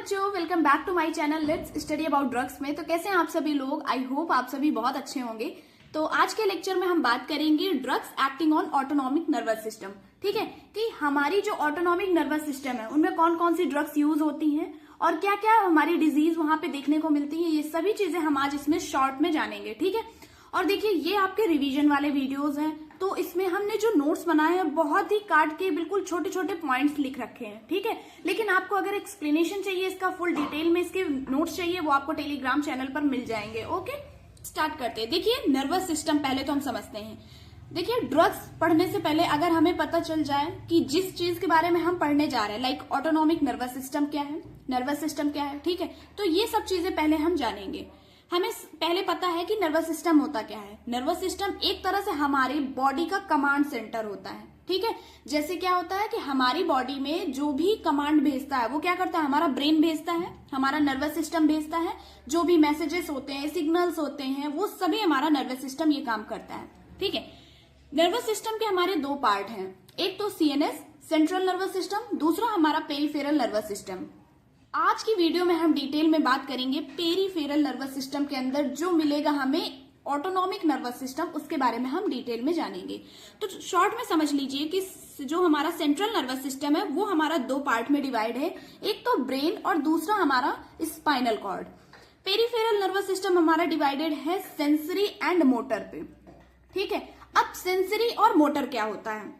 बच्चों, welcome back to my channel let's study about drugs में। तो कैसे हैं आप सभी लोग? आई होप आप सभी बहुत अच्छे होंगे। तो आज के लेक्चर में हम बात करेंगे drugs acting on autonomic nervous system. ठीक है कि हमारी जो ऑटोनॉमिक नर्वस सिस्टम है उनमें कौन कौन सी ड्रग्स यूज होती हैं और क्या क्या हमारी डिजीज वहां पे देखने को मिलती है, ये सभी चीजें हम आज इसमें शॉर्ट में जानेंगे। ठीक है, और देखिए ये आपके रिवीजन वाले वीडियोस हैं, तो इसमें हमने जो नोट्स बनाए हैं बहुत ही काट के बिल्कुल छोटे छोटे पॉइंट्स लिख रखे हैं। ठीक है, लेकिन आपको अगर एक्सप्लेनेशन चाहिए, इसका फुल डिटेल में इसके नोट्स चाहिए, वो आपको टेलीग्राम चैनल पर मिल जाएंगे। ओके, स्टार्ट करते हैं। देखिए नर्वस सिस्टम पहले तो हम समझते हैं। देखिए ड्रग्स पढ़ने से पहले अगर हमें पता चल जाए कि जिस चीज के बारे में हम पढ़ने जा रहे हैं, लाइक ऑटोनॉमिक नर्वस सिस्टम क्या है, नर्वस सिस्टम क्या है, ठीक है, तो ये सब चीजें पहले हम जानेंगे। हमें पहले पता है कि नर्वस सिस्टम होता क्या है। नर्वस सिस्टम एक तरह से हमारी बॉडी का कमांड सेंटर होता है। ठीक है, जैसे क्या होता है कि हमारी बॉडी में जो भी कमांड भेजता है वो क्या करता है, हमारा ब्रेन भेजता है, हमारा नर्वस सिस्टम भेजता है। जो भी मैसेजेस होते हैं, सिग्नल्स होते हैं, वो सभी हमारा नर्वस सिस्टम ये काम करता है। ठीक है, नर्वस सिस्टम के हमारे दो पार्ट हैं, एक तो सीएनएस सेंट्रल नर्वस सिस्टम, दूसरा हमारा पेरिफेरल नर्वस सिस्टम। आज की वीडियो में हम डिटेल में बात करेंगे पेरिफेरल नर्वस सिस्टम के अंदर जो मिलेगा हमें ऑटोनॉमिक नर्वस सिस्टम, उसके बारे में हम डिटेल में जानेंगे। तो शॉर्ट में समझ लीजिए कि जो हमारा सेंट्रल नर्वस सिस्टम है वो हमारा दो पार्ट में डिवाइड है, एक तो ब्रेन और दूसरा हमारा spinal cord. Peripheral nervous system हमारा डिवाइडेड है सेंसरी एंड मोटर पे। ठीक है, अब सेंसरी और मोटर क्या होता है,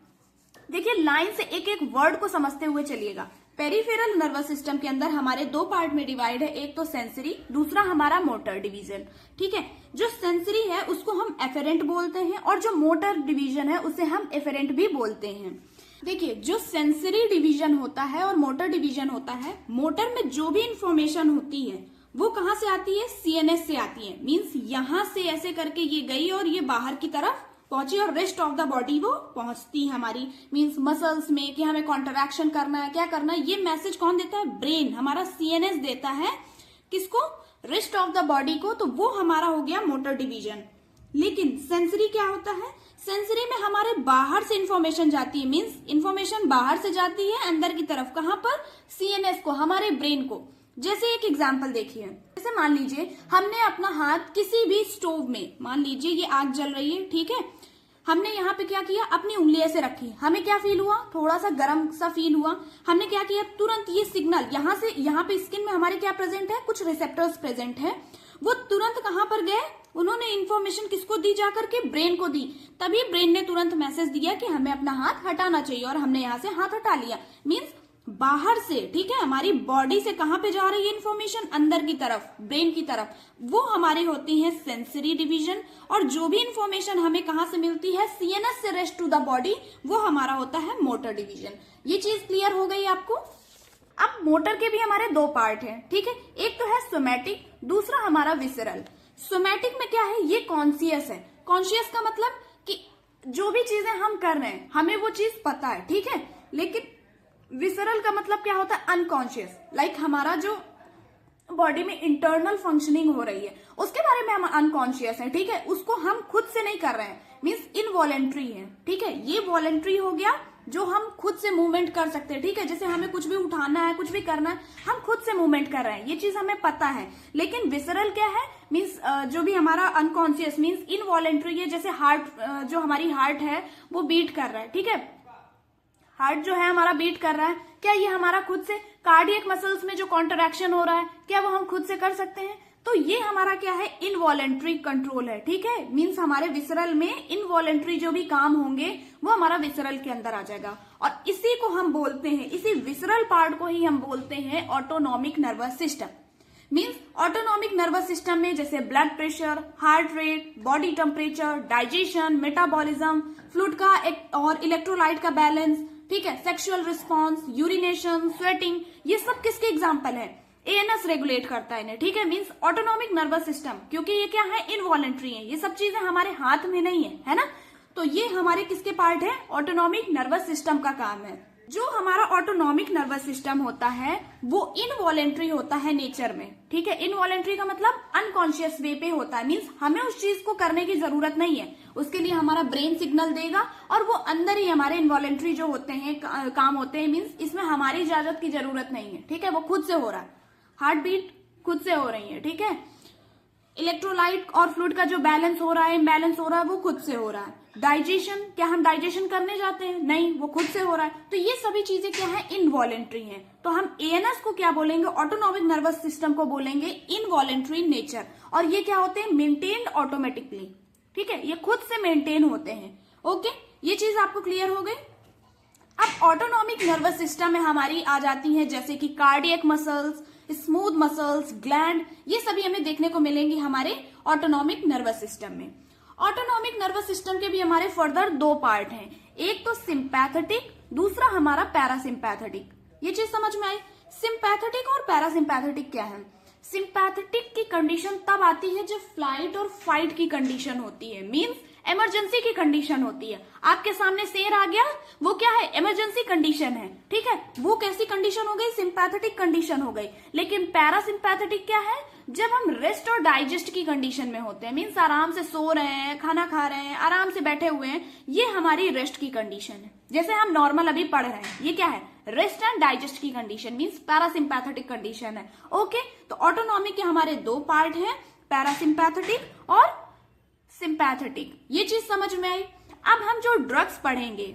देखिए लाइन से एक एक वर्ड को समझते हुए चलिएगा। पेरिफेरल नर्वस सिस्टम के अंदर हमारे दो पार्ट में डिवाइड है, एक तो सेंसरी, दूसरा हमारा मोटर डिवीजन। ठीक है, जो सेंसरी है उसको हम एफेरेंट बोलते हैं और जो मोटर डिवीजन है उसे हम एफेरेंट भी बोलते हैं। देखिए जो सेंसरी डिवीजन होता है और मोटर डिवीजन होता है, मोटर में जो भी इंफॉर्मेशन होती है वो कहाँ से आती है, सीएनएस से आती है। मीन्स यहां से ऐसे करके ये गई और ये बाहर की तरफ पहुंची और रेस्ट ऑफ द बॉडी वो पहुंचती है हमारी, मींस मसल्स में कि हमें कॉन्ट्रैक्शन करना है, क्या करना है, ये मैसेज कौन देता है, ब्रेन, हमारा सीएनएस देता है किसको, रेस्ट ऑफ द बॉडी को। तो वो हमारा हो गया मोटर डिवीजन। लेकिन सेंसरी क्या होता है, सेंसरी में हमारे बाहर से इंफॉर्मेशन जाती है, मींस इंफॉर्मेशन बाहर से जाती है अंदर की तरफ, कहां पर, सीएनएस को, हमारे ब्रेन को। जैसे एक एग्जाम्पल देखिए, जैसे मान लीजिए हमने अपना हाथ किसी भी स्टोव में, मान लीजिए ये आग जल रही है, ठीक है, हमने यहाँ पे क्या किया, अपनी उंगली ऐसे रखी, हमें क्या फील हुआ, थोड़ा सा गर्म सा फील हुआ। हमने क्या किया, तुरंत ये सिग्नल यहाँ से, यहाँ पे स्किन में हमारे क्या प्रेजेंट है, कुछ रिसेप्टर्स प्रेजेंट है, वो तुरंत कहाँ पर गए, उन्होंने इन्फॉर्मेशन किसको दी, जाकर के ब्रेन को दी। तभी ब्रेन ने तुरंत मैसेज दिया कि हमें अपना हाथ हटाना चाहिए और हमने यहाँ से हाथ हटा लिया। मीन्स बाहर से, ठीक है, हमारी बॉडी से कहां पे जा रही है इन्फॉर्मेशन, अंदर की तरफ, ब्रेन की तरफ, वो हमारी होती है सेंसरी डिवीजन। और जो भी इंफॉर्मेशन हमें कहां से मिलती है, सीएनएस से रेस्ट टू द बॉडी, वो हमारा होता है मोटर डिवीजन। ये चीज क्लियर हो गई आपको। अब मोटर के भी हमारे दो पार्ट हैं, ठीक है, एक तो है सोमैटिक, दूसरा हमारा विसरल। सोमैटिक में क्या है, ये कॉन्शियस है। कॉन्शियस का मतलब कि जो भी चीजें हम कर रहे हैं हमें वो चीज पता है, ठीक है, लेकिन विसरल का मतलब क्या होता है, अनकॉन्शियस, लाइक हमारा जो बॉडी में इंटरनल फंक्शनिंग हो रही है उसके बारे में हम अनकॉन्शियस हैं। ठीक है, उसको हम खुद से नहीं कर रहे हैं, मीन्स इनवॉलेंट्री है। ठीक है, ये वॉलेंट्री हो गया जो हम खुद से मूवमेंट कर सकते हैं। ठीक है, जैसे हमें कुछ भी उठाना है, कुछ भी करना है, हम खुद से मूवमेंट कर रहे हैं, ये चीज हमें पता है। लेकिन विसरल क्या है, मीन्स जो भी हमारा अनकॉन्शियस, मीन्स इनवॉलेंट्री है। जैसे हार्ट, जो हमारी हार्ट है वो बीट कर रहा है, ठीक है, हार्ट जो है हमारा बीट कर रहा है, क्या ये हमारा खुद से, कार्डियक मसल्स में जो कॉन्ट्रैक्शन हो रहा है, क्या वो हम खुद से कर सकते हैं? तो ये हमारा क्या है, इनवॉलेंट्री कंट्रोल है। ठीक है, मींस हमारे विसरल में इनवॉलेंट्री जो भी काम होंगे वो हमारा विसरल के अंदर आ जाएगा, और इसी को हम बोलते हैं, इसी विसरल पार्ट को ही हम बोलते हैं autonomic nervous system. Means autonomic nervous system में जैसे blood pressure, heart rate, body temperature, digestion, metabolism, fluid का और इलेक्ट्रोलाइट का बैलेंस, ठीक है, सेक्सुअल रिस्पॉन्स, यूरिनेशन, स्वेटिंग, ये सब किसके एग्जाम्पल है, एएनएस रेगुलेट करता है इन्हें। ठीक है, मींस ऑटोनॉमिक नर्वस सिस्टम, क्योंकि ये क्या है, इनवॉलेंट्री है, ये सब चीजें हमारे हाथ में नहीं है ना, तो ये हमारे किसके पार्ट है, ऑटोनॉमिक नर्वस सिस्टम का काम है। जो हमारा ऑटोनॉमिक नर्वस सिस्टम होता है वो इनवॉलेंट्री होता है नेचर में। ठीक है, इनवॉलेंट्री का मतलब अनकॉन्शियस वे पे होता है, मीन्स हमें उस चीज को करने की जरूरत नहीं है, उसके लिए हमारा ब्रेन सिग्नल देगा और वो अंदर ही हमारे इनवॉलेंट्री जो होते हैं काम होते हैं, मीन्स इसमें हमारी इजाजत की जरूरत नहीं है। ठीक है, वो खुद से हो रहा है। हार्ट बीट खुद से हो रही है, ठीक है। इलेक्ट्रोलाइट और फ्लूइड का जो बैलेंस हो रहा है, इम्बैलेंस हो रहा है, वो खुद से हो रहा है। डाइजेशन, क्या हम डाइजेशन करने जाते हैं? नहीं, वो खुद से हो रहा है। तो ये सभी चीजें क्या है? इनवॉलेंट्री हैं। तो हम एएनएस को क्या बोलेंगे? ऑटोनॉमिक नर्वस सिस्टम को बोलेंगे इनवॉलेंट्री नेचर। और ये क्या होते हैं? मेंटेन्ड ऑटोमेटिकली, ठीक है, ये खुद से मेंटेन होते हैं। ओके, ये चीज आपको क्लियर हो गई। अब ऑटोनॉमिक नर्वस सिस्टम में हमारी आ जाती हैं जैसे कि cardiac muscles, smooth muscles, gland, ये सभी हमें देखने को मिलेंगी हमारे ऑटोनॉमिक नर्वस सिस्टम में। ऑटोनॉमिक नर्वस सिस्टम के भी हमारे फर्दर दो पार्ट हैं, एक तो सिंपैथेटिक, दूसरा हमारा पैरासिम्पैथेटिक। ये चीज समझ में आई? सिंपैथेटिक और पैरासिम्पैथेटिक क्या है? सिंपैथेटिक की कंडीशन तब आती है जब फ्लाइट और फाइट की कंडीशन होती है, मींस इमरजेंसी की कंडीशन होती है। आपके सामने शेर आ गया, वो क्या है? इमरजेंसी कंडीशन है, ठीक है। वो कैसी कंडीशन हो गई? सिंपैथेटिक कंडीशन हो गई। लेकिन पैरासिम्पैथेटिक क्या है? जब हम रेस्ट और डाइजेस्ट की कंडीशन में होते हैं, मीन्स आराम से सो रहे हैं, खाना खा रहे हैं, आराम से बैठे हुए हैं, ये हमारी रेस्ट की कंडीशन है। जैसे हम नॉर्मल अभी पढ़ रहे हैं, ये क्या है? रेस्ट एंड डाइजेस्ट की कंडीशन, मीन्स पैरासिम्पैथेटिक कंडीशन है। ओके, तो ऑटोनॉमिक के हमारे दो पार्ट हैं, पैरासिम्पैथेटिक और सिंपैथेटिक। ये चीज समझ में आई। अब हम जो ड्रग्स पढ़ेंगे,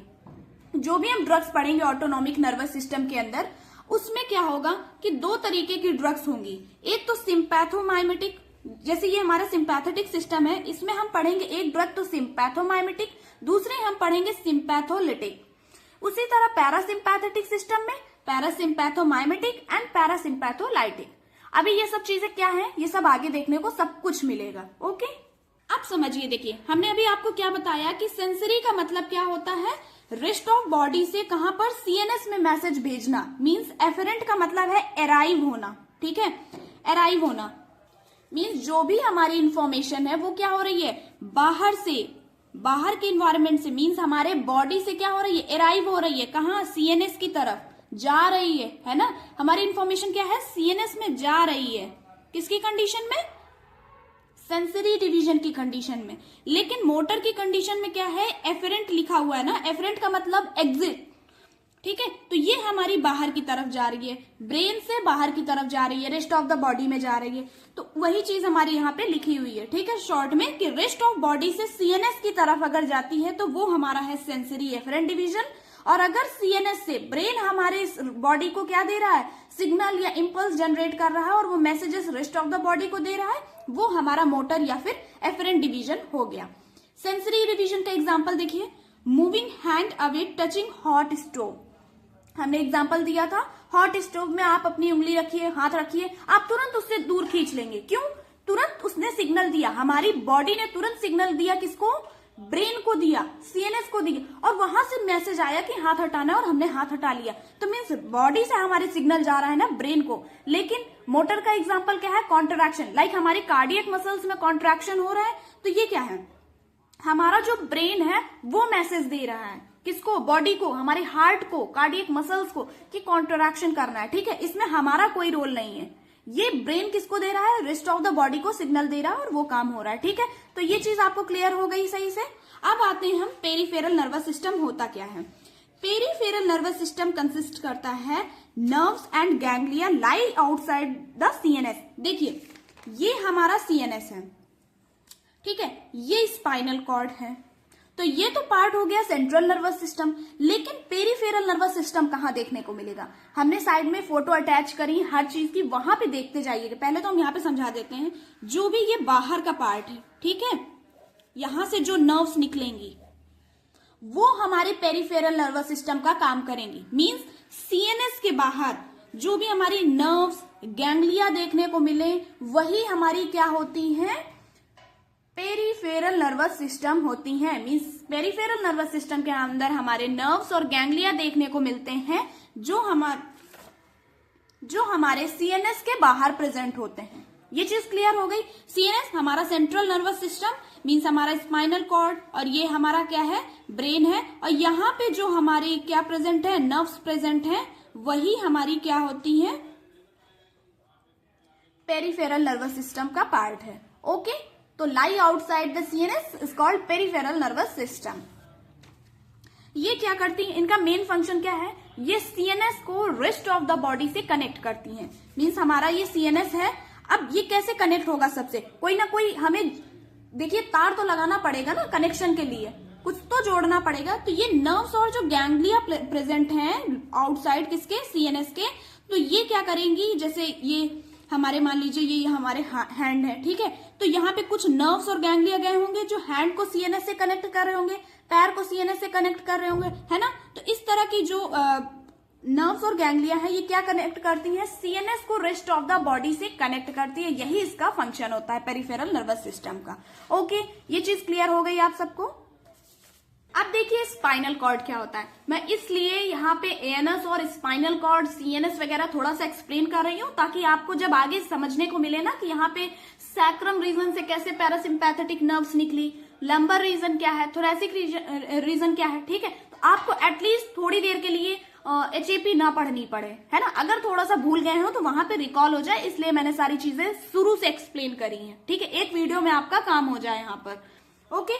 जो भी हम ड्रग्स पढ़ेंगे ऑटोनॉमिक नर्वस सिस्टम के अंदर, उसमें क्या होगा कि दो तरीके की ड्रग्स होंगी। एक तो सिंपैथोमाइमेटिक, जैसे ये हमारा सिंपैथेटिक सिस्टम है, इसमें हम पढ़ेंगे एक ड्रग तो सिंपैथोमाइमेटिक, दूसरे हम पढ़ेंगे सिंपैथोलिटिक। उसी तरह पैरासिम्पैथेटिक सिस्टम में पैरासिम्पैथोमाइमेटिक एंड पैरासिम्पैथोलाइटिक। अभी ये सब चीजें क्या है? ये सब आगे देखने को सब कुछ मिलेगा। ओके, अब समझिए, देखिए हमने अभी आपको क्या बताया कि सेंसरी का मतलब क्या होता है? रेस्ट ऑफ बॉडी से कहां पर? सीएनएस में मैसेज भेजना, मींस एफरेंट का मतलब है अराइव होना, ठीक है। अराइव होना मींस जो भी हमारी इंफॉर्मेशन है वो क्या हो रही है? बाहर से, बाहर के इन्वायरमेंट से, मींस हमारे बॉडी से क्या हो रही है? अराइव हो रही है। कहां? सीएनएस की तरफ जा रही है ना। हमारी इंफॉर्मेशन क्या है? सीएनएस में जा रही है। किसकी कंडीशन में? सेंसरी डिवीजन की कंडीशन में। लेकिन मोटर की कंडीशन में क्या है? एफरेंट लिखा हुआ है ना, एफरेंट का मतलब एग्जिट, ठीक है। तो ये हमारी बाहर की तरफ जा रही है, ब्रेन से बाहर की तरफ जा रही है, रेस्ट ऑफ द बॉडी में जा रही है। तो वही चीज हमारी यहाँ पे लिखी हुई है, ठीक है, शॉर्ट में, कि रेस्ट ऑफ बॉडी से सीएनएस की तरफ अगर जाती है तो वो हमारा है सेंसरी एफरेंट डिवीजन। और अगर सीएनएस से ब्रेन हमारे बॉडी को क्या दे रहा है? सिग्नल या इंपल्स जनरेट कर रहा है और वो messages rest of the body को दे रहा है, वो हमारा मोटर या फिर एफरेंट डिवीजन हो गया। सेंसरी डिवीजन का एग्जांपल देखिए, moving hand away touching hot stove. हमने एग्जांपल दिया था, हॉट स्टोव में आप अपनी उंगली रखिए, हाथ रखिए, आप तुरंत उससे दूर खींच लेंगे। क्यों? तुरंत उसने सिग्नल दिया, हमारी बॉडी ने तुरंत सिग्नल दिया, किसको? ब्रेन को दिया, सीएनएस को दिया, और वहां से मैसेज आया कि हाथ हटाना है और हमने हाथ हटा लिया। तो मीन्स बॉडी से हमारे सिग्नल जा रहा है ना ब्रेन को। लेकिन मोटर का एग्जांपल क्या है? कॉन्ट्रैक्शन, लाइक हमारे कार्डियक मसल्स में कॉन्ट्रैक्शन हो रहा है, तो ये क्या है? हमारा जो ब्रेन है वो मैसेज दे रहा है, किसको? बॉडी को, हमारे हार्ट को, कार्डियक मसल्स को, कि कॉन्ट्रैक्शन करना है, ठीक है। इसमें हमारा कोई रोल नहीं है, ये ब्रेन किसको दे रहा है? रेस्ट ऑफ द बॉडी को सिग्नल दे रहा है और वो काम हो रहा है, ठीक है। तो ये चीज आपको क्लियर हो गई सही से। अब आते हैं हम पेरिफेरल नर्वस सिस्टम होता क्या है। पेरिफेरल नर्वस सिस्टम कंसिस्ट करता है nerves and ganglia lie outside the CNS. देखिए ये हमारा सीएनएस है, ठीक है, ये स्पाइनल कॉर्ड है, तो ये तो पार्ट हो गया सेंट्रल नर्वस सिस्टम। लेकिन पेरिफेरल नर्वस सिस्टम कहाँ देखने को मिलेगा? हमने साइड में फोटो अटैच करी हर चीज की, वहां पे देखते जाइएगा। पहले तो हम यहाँ पे समझा देते हैं, जो भी ये बाहर का पार्ट है, ठीक है, यहां से जो नर्व्स निकलेंगी वो हमारे पेरिफेरल नर्वस सिस्टम का काम करेंगी। मींस सीएनएस के बाहर जो भी हमारी नर्व्स, गैंग्लिया देखने को मिले, वही हमारी क्या होती हैं? पेरिफेरल नर्वस सिस्टम होती हैं। मींस पेरिफेरल नर्वस सिस्टम के अंदर हमारे नर्व्स और गैंग्लिया देखने को मिलते हैं, जो हमारे सीएनएस के बाहर प्रेजेंट होते हैं। ये चीज क्लियर हो गई। सीएनएस हमारा सेंट्रल नर्वस सिस्टम, मींस हमारा स्पाइनल कॉर्ड, और ये हमारा क्या है? ब्रेन है। और यहाँ पे जो हमारी क्या प्रेजेंट है? नर्व्स प्रेजेंट है, वही हमारी क्या होती है? पेरिफेरल नर्वस सिस्टम का पार्ट है। ओके, तो lie outside the CNS is called peripheral nervous system. ये क्या करती है? इनका मेन फंक्शन क्या है? ये सीएनएस को रेस्ट ऑफ द बॉडी से कनेक्ट करती हैं। मीन्स हमारा ये सीएनएस है, अब ये कैसे कनेक्ट होगा, सबसे कोई ना कोई हमें देखिए तार तो लगाना पड़ेगा ना कनेक्शन के लिए, कुछ तो जोड़ना पड़ेगा। तो ये नर्व्स और जो गैंग्लिया प्रेजेंट हैं आउटसाइड किसके, सीएनएस के, तो ये क्या करेंगी, जैसे ये हमारे मान लीजिए ये हमारे हैंड है, ठीक है, तो यहाँ पे कुछ नर्व्स और गैंग्लिया गए होंगे जो हैंड को सीएनएस से कनेक्ट कर रहे होंगे, पैर को सीएनएस से कनेक्ट कर रहे होंगे, है ना। तो इस तरह की जो नर्व्स और गैंग्लिया है ये क्या कनेक्ट करती हैं, सीएनएस को रेस्ट ऑफ द बॉडी से कनेक्ट करती है। यही इसका फंक्शन होता है पेरिफेरल नर्वस सिस्टम का। ओके, ये चीज क्लियर हो गई आप सबको। अब देखिए स्पाइनल कॉर्ड क्या होता है। मैं इसलिए यहाँ पे एएनएस और स्पाइनल कॉर्ड, सीएनएस वगैरह थोड़ा सा एक्सप्लेन कर रही हूँ ताकि आपको जब आगे समझने को मिले ना कि यहाँ पे सैक्रम रीजन से कैसे पैरासिम्पैथेटिक नर्व्स निकली, लंबर रीजन क्या है, थोरेसिक रीजन क्या है, ठीक है, तो आपको एटलीस्ट थोड़ी देर के लिए एचएपी ना पढ़नी पड़े, है ना। अगर थोड़ा सा भूल गए हो तो वहां पे रिकॉल हो जाए, इसलिए मैंने सारी चीजें शुरू से एक्सप्लेन करी हैं, ठीक है, एक वीडियो में आपका काम हो जाए यहाँ पर। ओके,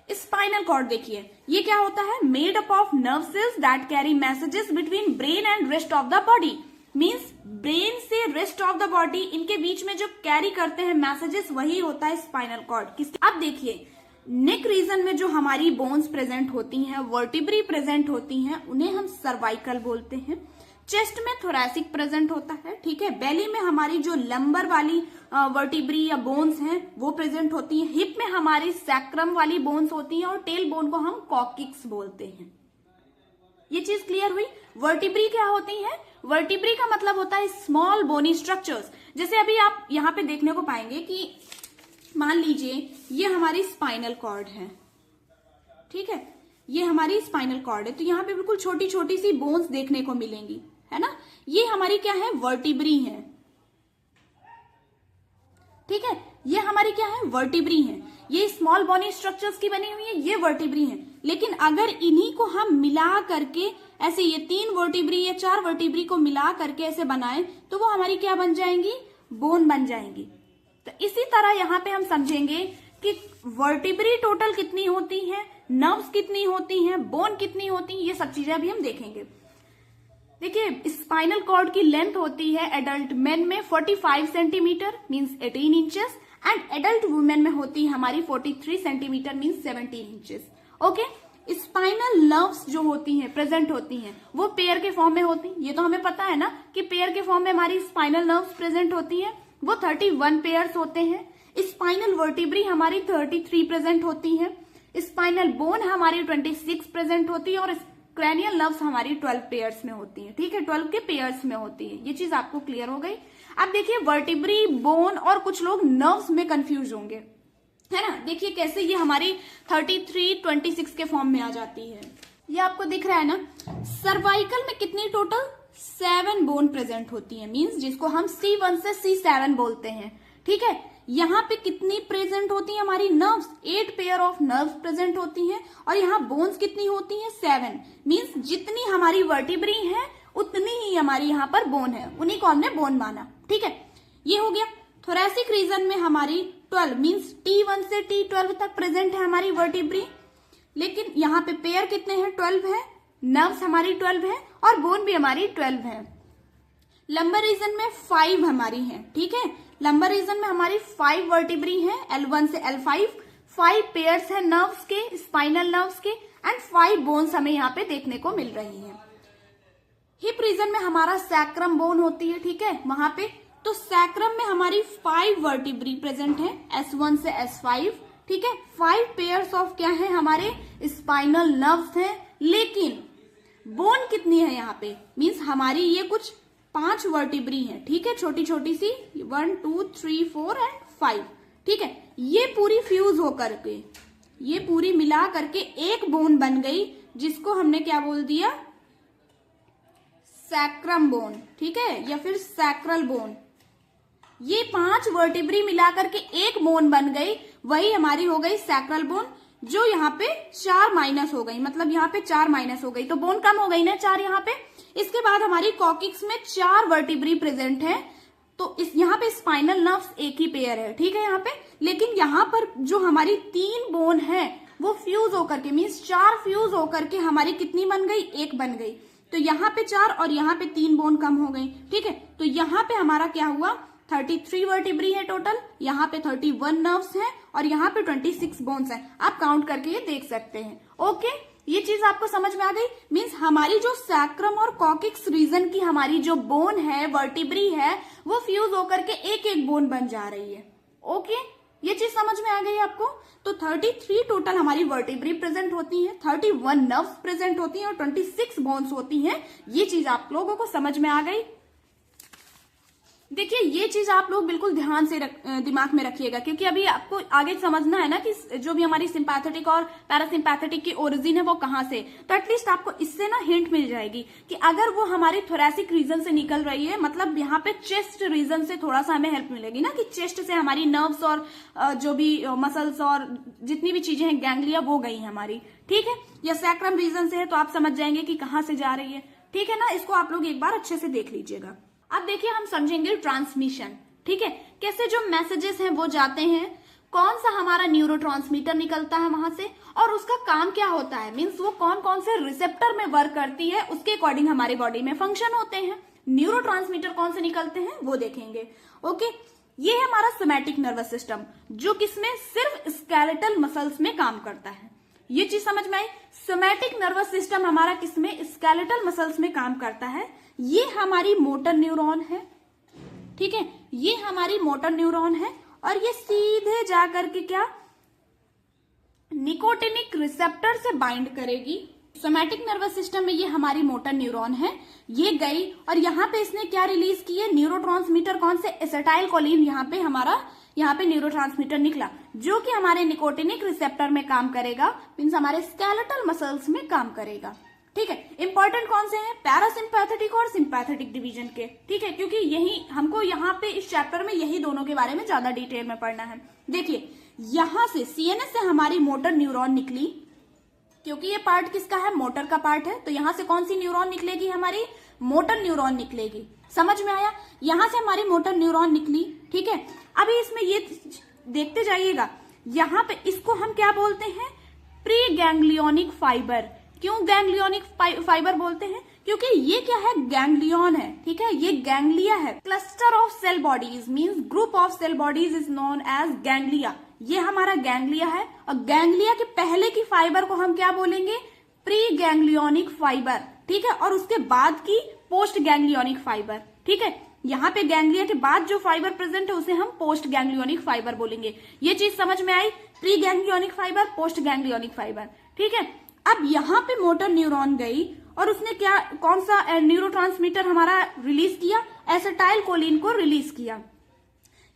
स्पाइनल कॉर्ड देखिए ये क्या होता है, made up of nerve cells that carry messages between brain and rest of the body. Means brain से रेस्ट ऑफ द बॉडी, इनके बीच में जो कैरी करते हैं मैसेजेस, वही होता है स्पाइनल कॉर्ड। अब देखिए नेक रीजन में जो हमारी बोन्स प्रेजेंट होती हैं, वर्टिब्री प्रेजेंट होती हैं, उन्हें हम सर्वाइकल बोलते हैं। चेस्ट में थोरैसिक प्रेजेंट होता है, ठीक है। बेली में हमारी जो लंबर वाली वर्टिब्री या बोन्स हैं वो प्रेजेंट होती हैं। हिप में हमारी सैक्रम वाली बोन्स होती हैं और टेल बोन को हम कॉकिक्स बोलते हैं। ये चीज क्लियर हुई। वर्टिब्री क्या होती है, वर्टिब्री का मतलब होता है स्मॉल बोनी स्ट्रक्चर्स। जैसे अभी आप यहाँ पे देखने को पाएंगे कि मान लीजिए ये हमारी स्पाइनल कॉर्ड है, ठीक है, ये हमारी स्पाइनल कॉर्ड है, तो यहाँ पे बिल्कुल छोटी छोटी सी बोन्स देखने को मिलेंगी, है ना। ये हमारी क्या है, वर्टिब्री है, ठीक है, ये हमारी क्या है, वर्टिब्री है। ये स्मॉल बोनी स्ट्रक्चर्स की बनी हुई है, ये वर्टिब्री है। लेकिन अगर इन्हीं को हम मिला करके ऐसे ये 3 वर्टिब्री या 4 वर्टिब्री को मिला करके ऐसे बनाएं तो वो हमारी क्या बन जाएंगी, बोन बन जाएंगी। तो इसी तरह यहाँ पे हम समझेंगे कि वर्टिब्री टोटल कितनी होती है, नर्व्स कितनी होती हैं, बोन कितनी होती हैं, ये सब चीजें अभी हम देखेंगे। देखिए स्पाइनल कॉर्ड की लेंथ होती है एडल्ट मेन में 45 centimetre means 18 inches and adult women में होती है हमारी 43 centimetre means 17 inches. Okay, spinal nerves जो होती हैं प्रेजेंट होती हैं वो पेयर के फॉर्म में होती हैं। ये तो हमें पता है ना कि पेयर के फॉर्म में हमारी स्पाइनल नर्व्स प्रेजेंट होती हैं, वो 31 पेयर्स होते हैं। स्पाइनल वर्टिब्री हमारी 33 प्रेजेंट होती है। स्पाइनल बोन हमारी 26 प्रेजेंट होती है और क्रैनियल नर्व्स हमारी 12 पेयर्स में होती है, ठीक है, 12 के पेयर्स में होती है। ये चीज आपको क्लियर हो गई। अब देखिए वर्टिब्री, बोन और कुछ लोग नर्व्स में कंफ्यूज होंगे, है ना। देखिए कैसे ये हमारी 33, 26 के फॉर्म में आ जाती है। ये आपको दिख रहा है ना। सर्वाइकल में कितनी टोटल 7 बोन प्रेजेंट होती है, मीन्स जिसको हम C1 से C7 बोलते हैं, ठीक है। यहाँ पे कितनी प्रेजेंट होती है हमारी nerves, 8 pair of nerves present होती हैं और यहाँ बोन्स कितनी होती हैं 7। मीन्स जितनी हमारी वर्टिब्री है उतनी ही हमारी यहाँ पर बोन है, उन्हीं को हमने बोन माना, ठीक है। ये हो गया। थोरैसिक रीजन में हमारी 12 मीन्स T1 से T12 तक प्रेजेंट है हमारी वर्टिब्री, लेकिन यहाँ पे पेयर कितने हैं, 12 है, नर्व्स हमारी 12 है और बोन भी हमारी 12 है। लंबर रीजन में 5 हमारी है, ठीक है। लंबर रीजन में हमारी 5 वर्टिब्री हैं, L1 से L5, 5 पेयर्स है नर्व्स के, स्पाइनल नर्व्स के एंड 5 बोन्स हमें यहाँ पे देखने को मिल रही हैं। हिप रीजन में हमारा सैक्रम बोन होती है, ठीक है, वहां पे तो सैक्रम में हमारी 5 वर्टिब्री प्रेजेंट है, S1 से S5, ठीक है। 5 पेयर्स ऑफ क्या है हमारे स्पाइनल नर्व्स हैं, लेकिन बोन कितनी है यहाँ पे, मीन्स हमारी ये कुछ 5 वर्टिब्री है, ठीक है, छोटी छोटी सी 1, 2, 3, 4 एंड 5, ठीक है। ये पूरी फ्यूज होकर के, ये पूरी मिला करके एक बोन बन गई जिसको हमने क्या बोल दिया, सैक्रम बोन, ठीक है, या फिर सैक्रल बोन। ये 5 वर्टिब्री मिला करके एक बोन बन गई, वही हमारी हो गई सैक्रल बोन, जो यहाँ पे 4 माइनस हो गई, मतलब यहाँ पे 4 माइनस हो गई तो बोन कम हो गई ना 4 यहाँ पे। इसके बाद हमारी कॉकिक्स में 4 वर्टिब्री प्रेजेंट है, तो इस यहाँ पे स्पाइनल नर्व्स एक ही पेयर है, ठीक है यहाँ पे, लेकिन यहाँ पर जो हमारी 3 बोन है वो फ्यूज होकर के मीन्स 4 फ्यूज होकर के हमारी कितनी बन गई, एक बन गई। तो यहाँ पे 4 और यहाँ पे 3 बोन कम हो गई, ठीक है। तो यहाँ पे हमारा क्या हुआ, 33 वर्टिब्री है टोटल, यहाँ पे 31 नर्व्स हैं और यहाँ पे 26 बोन्स हैं। आप काउंट करके ये देख सकते हैं। ओके, ये चीज आपको समझ में आ गई। मीन्स हमारी जो सैक्रम और कॉकिक्स रीजन की हमारी जो बोन है, वर्टिब्री है, वो फ्यूज होकर के एक एक बोन बन जा रही है। ओके, ये चीज समझ में आ गई आपको। तो 33 टोटल हमारी वर्टिब्री प्रेजेंट होती हैं, 31 नर्व्स प्रेजेंट होती हैं और 26 बोन्स होती हैं। ये चीज आप लोगों को समझ में आ गई। देखिए, ये चीज आप लोग बिल्कुल ध्यान से दिमाग में रखिएगा, क्योंकि अभी आपको आगे समझना है ना कि जो भी हमारी सिंपैथेटिक और पैरासिम्पैथेटिक की ओरिजिन है वो कहाँ से। तो एटलीस्ट आपको इससे ना हिंट मिल जाएगी कि अगर वो हमारी थोरैसिक रीजन से निकल रही है, मतलब यहाँ पे चेस्ट रीजन से थोड़ा सा हमें हेल्प मिलेगी ना, कि चेस्ट से हमारी नर्व्स और जो भी मसल्स और जितनी भी चीजें हैं, गैंग्लिया, वो गई हमारी, ठीक है। या सैक्रम रीजन से है तो आप समझ जाएंगे कि कहाँ से जा रही है, ठीक है ना। इसको आप लोग एक बार अच्छे से देख लीजिएगा। अब देखिए, हम समझेंगे ट्रांसमिशन, ठीक है, कैसे जो मैसेजेस हैं वो जाते हैं, कौन सा हमारा न्यूरोट्रांसमीटर निकलता है वहां से और उसका काम क्या होता है। मीन्स वो कौन कौन से रिसेप्टर में वर्क करती है, उसके अकॉर्डिंग हमारे बॉडी में फंक्शन होते हैं। न्यूरोट्रांसमीटर कौन से निकलते हैं वो देखेंगे। ओके, ये है हमारा सोमैटिक नर्वस सिस्टम, जो किसमें, सिर्फ स्केलेटल मसल्स में काम करता है। ये चीज समझ में आई। सोमैटिक नर्वस सिस्टम हमारा किसमें, स्केलेटल मसल्स में काम करता है। ये हमारी मोटर न्यूरॉन है, ठीक है, ये हमारी मोटर न्यूरॉन है और ये सीधे जाकर के क्या, निकोटिनिक रिसेप्टर से बाइंड करेगी। सोमैटिक नर्वस सिस्टम में ये हमारी मोटर न्यूरॉन है, ये गई और यहाँ पे इसने क्या रिलीज की है, न्यूरोट्रांसमीटर, कौन से, एसिटाइल कोलिन। यहाँ पे न्यूरोट्रांसमीटर निकला जो कि हमारे निकोटिनिक रिसेप्टर में काम करेगा, मीन्स हमारे स्केलेटल मसल्स में काम करेगा, ठीक है। इंपॉर्टेंट कौन से हैं, पैरासिम्पैथेटिक और सिंपैथेटिक डिवीजन के, ठीक है, क्योंकि यही हमको यहाँ पे इस चैप्टर में यही दोनों के बारे में ज्यादा डिटेल में पढ़ना है। देखिए, यहां से सीएनएस से हमारी मोटर न्यूरॉन निकली, क्योंकि ये पार्ट किसका है, मोटर का पार्ट है। तो यहां से कौन सी न्यूरॉन निकलेगी, हमारी मोटर न्यूरॉन निकलेगी। समझ में आया, यहां से हमारी मोटर न्यूरॉन निकली, ठीक है। अभी इसमें ये देखते जाइएगा, यहाँ पे इसको हम क्या बोलते हैं, प्री गैंग्लियोनिक फाइबर। क्यों गैंग्लियोनिक फाइबर बोलते हैं, क्योंकि ये क्या है, गैंग्लियन है, ठीक है, ये गैंग्लिया है। Cluster of cell bodies means group of cell bodies is known as ganglia. ये हमारा गैंग्लिया है और गैंग्लिया के पहले की फाइबर को हम क्या बोलेंगे, प्री गैंग्लियोनिक फाइबर, ठीक है, और उसके बाद की पोस्ट गैंग्लियोनिक फाइबर, ठीक है। यहाँ पे गैंग्लिया के बाद जो फाइबर प्रेजेंट है उसे हम पोस्ट गैंग्लियोनिक फाइबर बोलेंगे। ये चीज समझ में आई, pre ganglionic fibre, post ganglionic fibre, ठीक है। अब यहाँ पे मोटर न्यूरॉन गई और उसने क्या, कौन सा न्यूरोट्रांसमीटर हमारा रिलीज किया, एसिटाइल कोलिन को रिलीज किया।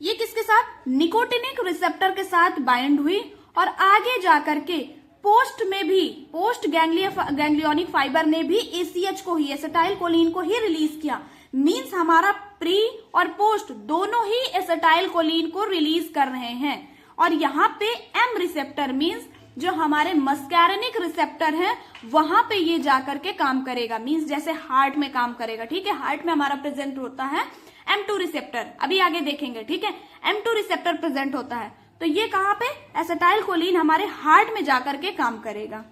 ये किसके साथ, निकोटिनिक रिसेप्टर के साथ बाइंड हुई और आगे जाकर के पोस्ट में भी, पोस्ट गैंग्लियोनिक फाइबर ने भी एसीएच को ही, एसिटाइल कोलिन को ही रिलीज किया। मींस हमारा प्री और पोस्ट दोनों ही एसिटाइल कोलिन को रिलीज कर रहे हैं। और यहाँ पे एम रिसेप्टर मींस जो हमारे मस्कैरेनिक रिसेप्टर है वहां पे ये जाकर के काम करेगा, मींस जैसे हार्ट में काम करेगा, ठीक है। हार्ट में हमारा प्रेजेंट होता है M2 रिसेप्टर, अभी आगे देखेंगे, ठीक है। M2 रिसेप्टर प्रेजेंट होता है, तो ये कहाँ पे, एसिटाइल कोलिन हमारे हार्ट में जाकर के काम करेगा।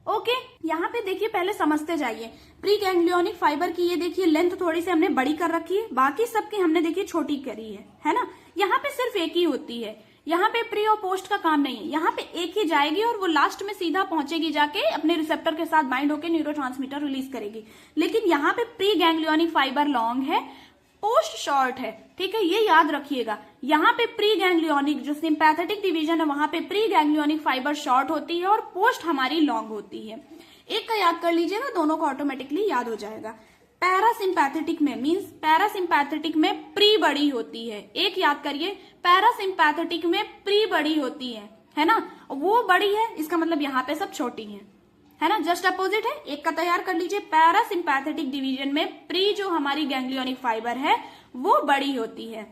ओके, यहाँ पे देखिए, पहले समझते जाइए। प्री गैंग्लियोनिक फाइबर की ये देखिए लेंथ थोड़ी सी हमने बड़ी कर रखी है, बाकी सबकी हमने देखिए छोटी करी है ना। यहाँ पे सिर्फ एक ही होती है, यहाँ पे प्री और पोस्ट का काम नहीं है, यहाँ पे एक ही जाएगी और वो लास्ट में सीधा पहुंचेगी, जाके अपने रिसेप्टर के साथ बाइंड होकर न्यूरोट्रांसमीटर रिलीज करेगी। लेकिन यहाँ पे प्री गैंग्लियोनिक फाइबर लॉन्ग है, पोस्ट शॉर्ट है, ठीक है, ये याद रखिएगा। यहाँ पे प्री गैंग्लियोनिक जो सिंपैथेटिक डिवीजन है वहां पे प्री गैंग्लियोनिक फाइबर शॉर्ट होती है और पोस्ट हमारी लॉन्ग होती है। एक का याद कर लीजिएगा, दोनों का ऑटोमेटिकली याद हो जाएगा। पैरासिम्पैथेटिक में मींस पैरासिम्पैथेटिक में प्री बड़ी होती है, एक याद करिए, पैरासिम्पैथेटिक में प्री बड़ी होती है ना, वो बड़ी है, इसका मतलब यहाँ पे सब छोटी है ना, जस्ट अपोजिट है। एक का तैयार कर लीजिए, पैरासिम्पैथेटिक डिवीजन में प्री जो हमारी गैंग्लियोनिक फाइबर है वो बड़ी होती है।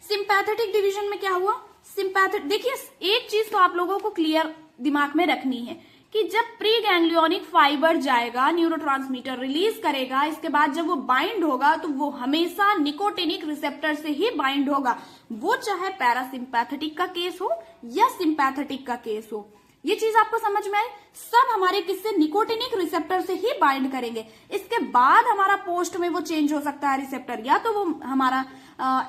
सिंपैथेटिक डिवीजन में क्या हुआ, सिंपैथेटिक, देखिए एक चीज तो आप लोगों को क्लियर दिमाग में रखनी है कि जब प्री गैंग्लियोनिक फाइबर जाएगा, न्यूरोट्रांसमीटर रिलीज करेगा, इसके बाद जब वो बाइंड होगा तो वो हमेशा निकोटिनिक रिसेप्टर से ही बाइंड होगा, वो चाहे पैरासिम्पैथेटिक का केस हो या सिंपैथेटिक का केस हो। ये चीज आपको समझ में आई? सब हमारे किससे, निकोटिनिक रिसेप्टर से ही बाइंड करेंगे। इसके बाद हमारा पोस्ट में वो चेंज हो सकता है रिसेप्टर, या तो वो हमारा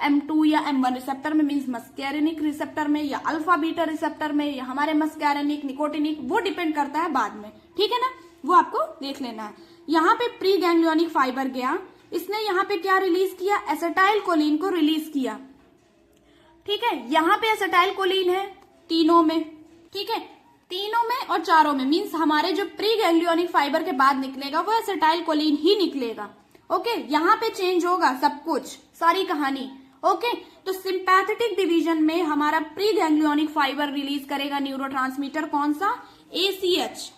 M2 या M1 रिसेप्टर में, मीन्स मस्कैरिनिक रिसेप्टर में, या अल्फा बीटा रिसेप्टर में, या हमारे मस्कैरिनिक निकोटिनिक, वो डिपेंड करता है बाद में, ठीक है ना, वो आपको देख लेना है। यहाँ पे प्री गैंग्लियोनिक फाइबर गया, इसने यहाँ पे क्या रिलीज किया, एसिटाइल कोलिन को रिलीज किया, ठीक है। यहाँ पे एसिटाइल कोलिन है तीनों में, ठीक है, तीनों में और चारों में, मीन्स हमारे जो प्री गैंग्लियोनिक फाइबर के बाद निकलेगा वो एसिटाइल कोलिन ही निकलेगा। ओके, यहाँ पे चेंज होगा सब कुछ, सारी कहानी। ओके, तो सिंपैथेटिक डिवीजन में हमारा प्री गैंग्लियोनिक फाइबर रिलीज करेगा न्यूरोट्रांसमीटर, कौन सा, ACH,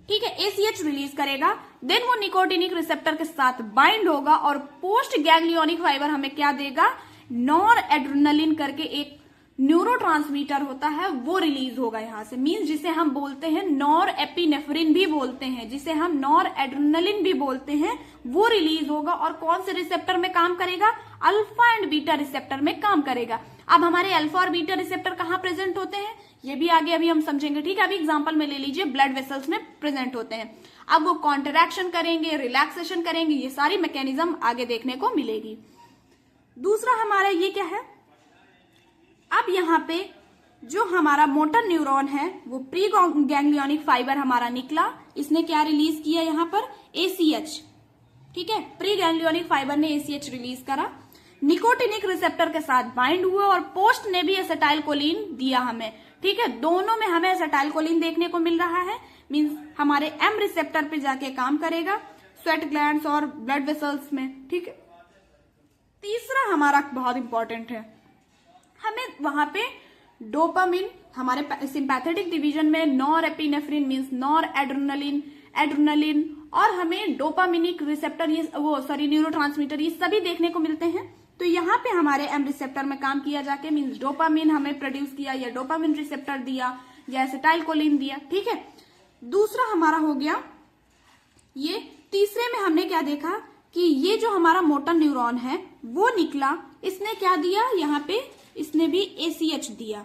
ठीक है, ACH रिलीज करेगा। देन वो निकोटिनिक रिसेप्टर के साथ बाइंड होगा और पोस्ट गैंग्लियोनिक फाइबर हमें क्या देगा, नॉर एड्रेनलिन करके एक न्यूरोट्रांसमीटर होता है, वो रिलीज होगा यहाँ से, मींस जिसे हम बोलते हैं नॉर एपिनेफ्रिन भी बोलते हैं, जिसे हम नॉर एड्रेनलिन भी बोलते हैं, वो रिलीज होगा। और कौन से रिसेप्टर में काम करेगा, अल्फा एंड बीटा रिसेप्टर में काम करेगा। अब हमारे अल्फा और बीटा रिसेप्टर कहाँ प्रेजेंट होते हैं, ये भी आगे अभी हम समझेंगे, ठीक है। अभी एग्जांपल में ले लीजिए, ब्लड वेसल्स में प्रेजेंट होते हैं। अब वो कॉन्ट्रैक्शन करेंगे, रिलैक्सेशन करेंगे, ये सारी मैकेनिज्म आगे देखने को मिलेगी। दूसरा हमारा ये क्या है, अब यहाँ पे जो हमारा मोटर न्यूरॉन है वो प्री गैंग्लियोनिक फाइबर हमारा निकला, इसने क्या रिलीज किया यहाँ पर, ACH, ठीक है, प्री गैंग्लियोनिक फाइबर ने ACH रिलीज करा, निकोटिनिक रिसेप्टर के साथ बाइंड हुआ और पोस्ट ने भी एसिटाइल कोलिन दिया हमें, ठीक है। दोनों में हमें एसिटाइल कोलिन देखने को मिल रहा है, मींस हमारे M रिसेप्टर पे जाके काम करेगा, स्वेट ग्लैंड्स और ब्लड वेसल्स में, ठीक है। तीसरा हमारा बहुत इंपॉर्टेंट है, हमें वहां पे डोपामिन, हमारे सिंपैथेटिक डिवीजन में nor epinephrine means nor adrenaline और हमें डोपामिनिक रिसेप्टर, ये वो सॉरी न्यूरोट्रांसमीटर, ये सभी देखने को मिलते हैं। तो यहाँ पे हमारे M रिसेप्टर में काम किया जाके, मींस डोपामिन हमें प्रोड्यूस किया, या डोपामिन रिसेप्टर दिया, या एसिटाइल कोलिन दिया, ठीक है। दूसरा हमारा हो गया ये। तीसरे में हमने क्या देखा कि ये जो हमारा मोटर न्यूरॉन है वो निकला, इसने क्या दिया, यहाँ पे इसने भी ACH दिया,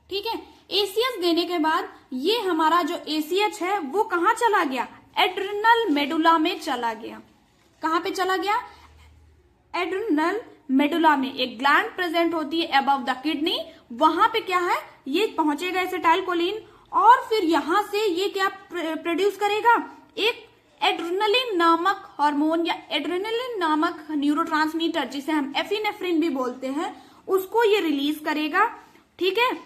ठीक है। ACH देने के बाद ये हमारा जो ACH है वो कहाँ चला गया, एड्रिनल मेडुला में चला गया। कहाँ पे चला गया, एड्रिनल मेडुला में एक ग्लैंड प्रेजेंट होती है अबव द किडनी, वहां पे क्या है, ये पहुंचेगा एसिटाइल कोलिन और फिर यहां से ये क्या प्रोड्यूस करेगा, एक एड्रेनलिन नामक हार्मोन या एड्रेनलिन नामक न्यूरोट्रांसमीटर, जिसे हम एपिनेफ्रिन भी बोलते हैं, उसको ये रिलीज करेगा, ठीक है,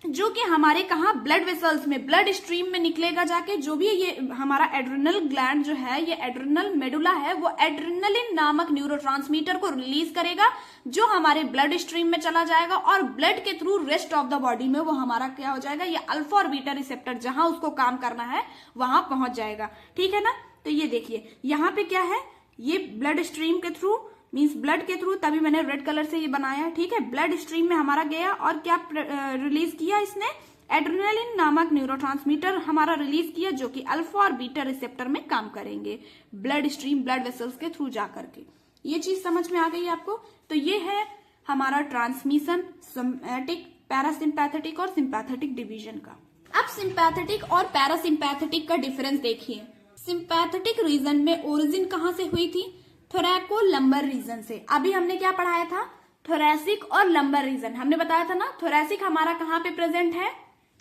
जो कि हमारे कहा ब्लड वेसल्स में, ब्लड स्ट्रीम में निकलेगा जाके। जो भी ये हमारा एड्रेनल ग्लैंड जो है, ये एड्रेनल मेडुला है, वो एड्रेनलिन नामक न्यूरोट्रांसमीटर को रिलीज करेगा, जो हमारे ब्लड स्ट्रीम में चला जाएगा और ब्लड के through rest of the body में वो हमारा क्या हो जाएगा, ये अल्फा और बीटा रिसेप्टर जहां उसको काम करना है वहां पहुंच जाएगा, ठीक है ना। तो ये देखिए यहाँ पे क्या है, ये ब्लड स्ट्रीम के थ्रू मींस ब्लड के थ्रू, तभी मैंने रेड कलर से ये बनाया, ठीक है। ब्लड स्ट्रीम में हमारा गया और क्या रिलीज किया इसने, एड्रेनलिन नामक न्यूरोट्रांसमीटर हमारा रिलीज किया, जो कि अल्फा और बीटा रिसेप्टर में काम करेंगे ब्लड स्ट्रीम, ब्लड वेसल्स के थ्रू जा करके। ये चीज समझ में आ गई आपको। तो ये है हमारा ट्रांसमिशन सिम्पैथिक, पैरासिम्पैथेटिक और सिंपैथेटिक डिवीजन का। अब सिंपैथेटिक और पैरासिम्पैथेटिक का डिफरेंस देखिए। सिंपैथेटिक रीजन में ओरिजिन कहां से हुई थी, थोरैको लंबर रीजन से। अभी हमने क्या पढ़ाया था, थोरैसिक और लंबर रीजन। हमने बताया था ना, थोरैसिक हमारा कहाँ पे प्रेजेंट है,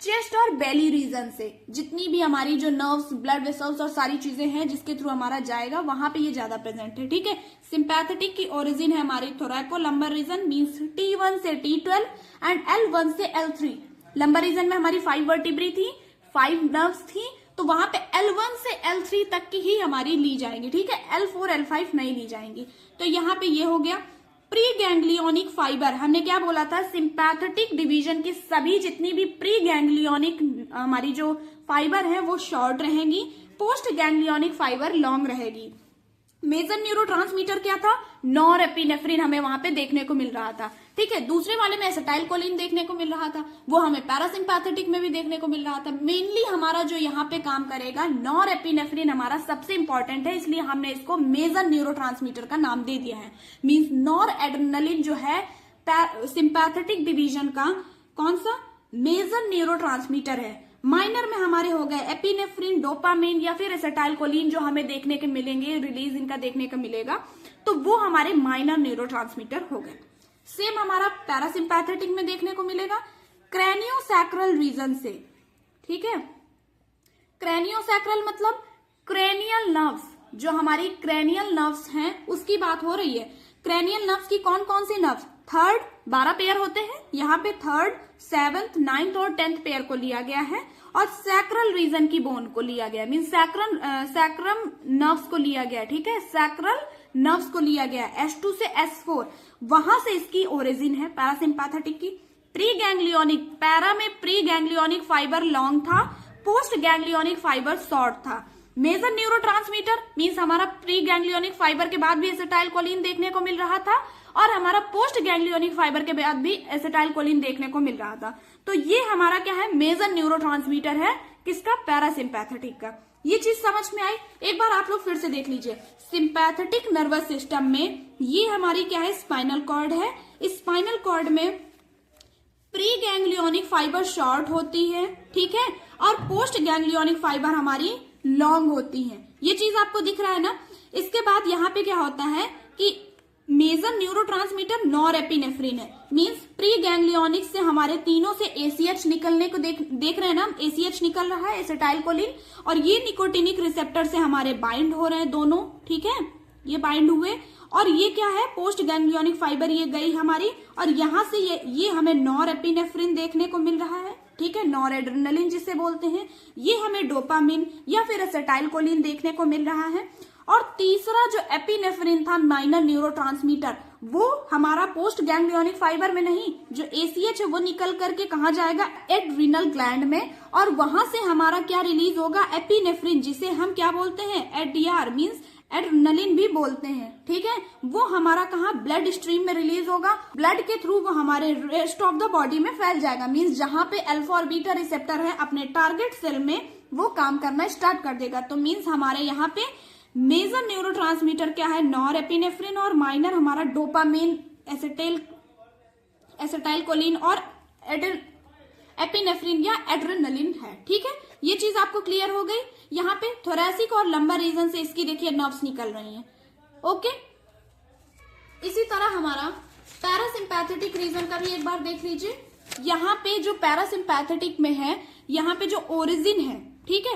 चेस्ट और बेली रीजन से। जितनी भी हमारी जो नर्व्स, ब्लड वेसल्स और सारी चीजें हैं जिसके थ्रू हमारा जाएगा, वहां पे ये ज्यादा प्रेजेंट है, ठीक है। सिंपैथेटिक की ओरिजिन है हमारी थोरैको लंबर रीजन, मींस T1 से T12 एंड L1 से L3। लंबर रीजन में हमारी 5 वर्टिब्री थी, 5 नर्व्स थी, तो वहां पे L1 से L3 तक की ही हमारी ली जाएंगी, ठीक है। L4 L5 नहीं ली जाएंगी। तो यहाँ पे ये हो गया प्री गैंग्लियोनिक फाइबर। हमने क्या बोला था, सिंपैथेटिक डिवीजन की सभी जितनी भी प्री गैंग्लियोनिक हमारी जो फाइबर है वो शॉर्ट रहेंगी, पोस्ट गैंग्लियोनिक फाइबर लॉन्ग रहेगी। मेजर न्यूरोट्रांसमीटर क्या था, नॉरएपिनेफ्रिन हमें वहां पे देखने को मिल रहा था, ठीक है। दूसरे वाले में एसिटाइल कोलिन देखने को मिल रहा था, वो हमें पैरासिम्पैथेटिक में भी देखने को मिल रहा था। मेनली हमारा जो यहाँ पे काम करेगा, नॉरएपिनेफ्रिन हमारा सबसे इंपॉर्टेंट है, इसलिए हमने इसको मेजर न्यूरोट्रांसमीटर का नाम दे दिया है। मीन्स नॉर एड्रेनलिन जो है सिंपैथेटिक डिवीजन का कौन सा, मेजर न्यूरोट्रांसमीटर है। माइनर में हमारे हो गए एपिनेफ्रिन, डोपामिन या फिर एसिटाइलकोलिन जो हमें देखने के मिलेंगे, रिलीज इनका देखने को मिलेगा, तो वो हमारे माइनर न्यूरोट्रांसमीटर हो गए। सेम हमारा पैरासिम्पैथेटिक में देखने को मिलेगा क्रेनियोसैक्रल रीजन से, ठीक है। क्रेनियोसैक्रल मतलब क्रेनियल नर्व्स, जो हमारी क्रेनियल नर्व्स हैं उसकी बात हो रही है। क्रेनियल नर्व्स की कौन कौन सी नर्व्स? थर्ड, 12 पेयर होते हैं, यहाँ पे थर्ड, 7th, 9th और 10th पेयर को लिया गया है, और सैक्रल रीजन की बोन को लिया गया, मीन सैक्रम नर्व्स को लिया गया, ठीक है, सैक्रल नर्व्स को लिया गया S2 से S4, वहां से इसकी ओरिजिन है पैरासिम्पैथेटिक की। प्री गैंग्लियोनिक, पैरा में प्री गैंग्लियोनिक फाइबर लॉन्ग था, पोस्ट गैंग्लियोनिक फाइबर शॉर्ट था। मेजर न्यूरोट्रांसमीटर मींस हमारा प्री गैंग्लियोनिक फाइबर के बाद भी एसिटाइलकोलिन देखने को मिल रहा था, और हमारा पोस्ट गैंग्लियोनिक फाइबर के बाद भी एसिटाइलकोलिन देखने को मिल रहा था। तो ये हमारा क्या है? मेजर न्यूरोट्रांसमीटर है, किसका? पैरासिम्पैथेटिक का। ये चीज समझ में आई? एक बार आप लोग फिर से देख लीजिए। सिंपैथेटिक नर्वस सिस्टम में ये हमारी क्या है? स्पाइनल कॉर्ड है। इस स्पाइनल कॉर्ड में प्री गैंग्लियोनिक फाइबर शॉर्ट होती है, ठीक है, और पोस्ट गैंग्लियोनिक फाइबर हमारी लॉन्ग होती है। ये चीज आपको दिख रहा है ना। इसके बाद यहाँ पे क्या होता है कि मेजर न्यूरोट्रांसमीटर नॉरएपिनेफ्रिन है, मींस प्री गैंग्लियोनिक से हमारे तीनों से ACH निकलने को देख रहे हैं ना, ACH निकल रहा है, एसिटाइलकोलिन, और ये निकोटिनिक रिसेप्टर से हमारे बाइंड हो रहे हैं दोनों, ठीक है, ये बाइंड हुए। और ये क्या है? पोस्ट गैंग्लियोनिक फाइबर ये गई हमारी, और यहां से ये हमें नॉरएपिनेफ्रिन देखने को मिल रहा है, ठीक है, नॉरएड्रेनालिन जिसे बोलते हैं, ये हमें डोपामिन या फिर एसिटाइलकोलिन देखने को मिल रहा है। और तीसरा जो एपिनेफ्रिन था, माइनर न्यूरोट्रांसमीटर, वो हमारा पोस्ट गैंग्लियोनिक फाइबर में नहीं, जो ACH है वो निकल करके कहा जाएगा? एड्रिनल ग्लैंड में, और वहां से हमारा क्या रिलीज होगा? एपिनेफ्रिन, जिसे हम क्या बोलते हैं? एडीआर मींस एड्रेनालिन भी बोलते हैं, ठीक है। वो हमारा कहाँ? ब्लड स्ट्रीम में रिलीज होगा। ब्लड के थ्रू वो हमारे रेस्ट ऑफ द बॉडी में फैल जाएगा, मींस जहां पे अल्फा और बीटा रिसेप्टर है अपने टारगेट सेल में वो काम करना स्टार्ट कर देगा। तो मींस हमारे यहाँ पे मेजर न्यूरोट्रांसमीटर क्या है? नॉरएपिनेफ्रिन, और माइनर हमारा डोपामिन, एसिटाइलकोलिन और एपिनेफ्रिन या एड्रेनालिन है, ठीक है। ये चीज आपको क्लियर हो गई। यहाँ पे थोरैसिक और लंबर रीजन से इसकी देखिए नर्व्स निकल रही हैं, ओके। इसी तरह हमारा पैरासिम्पैथेटिक रीजन का भी एक बार देख लीजिए। यहाँ पे जो पैरासिम्पैथेटिक में है, यहाँ पे जो ओरिजिन है, ठीक है,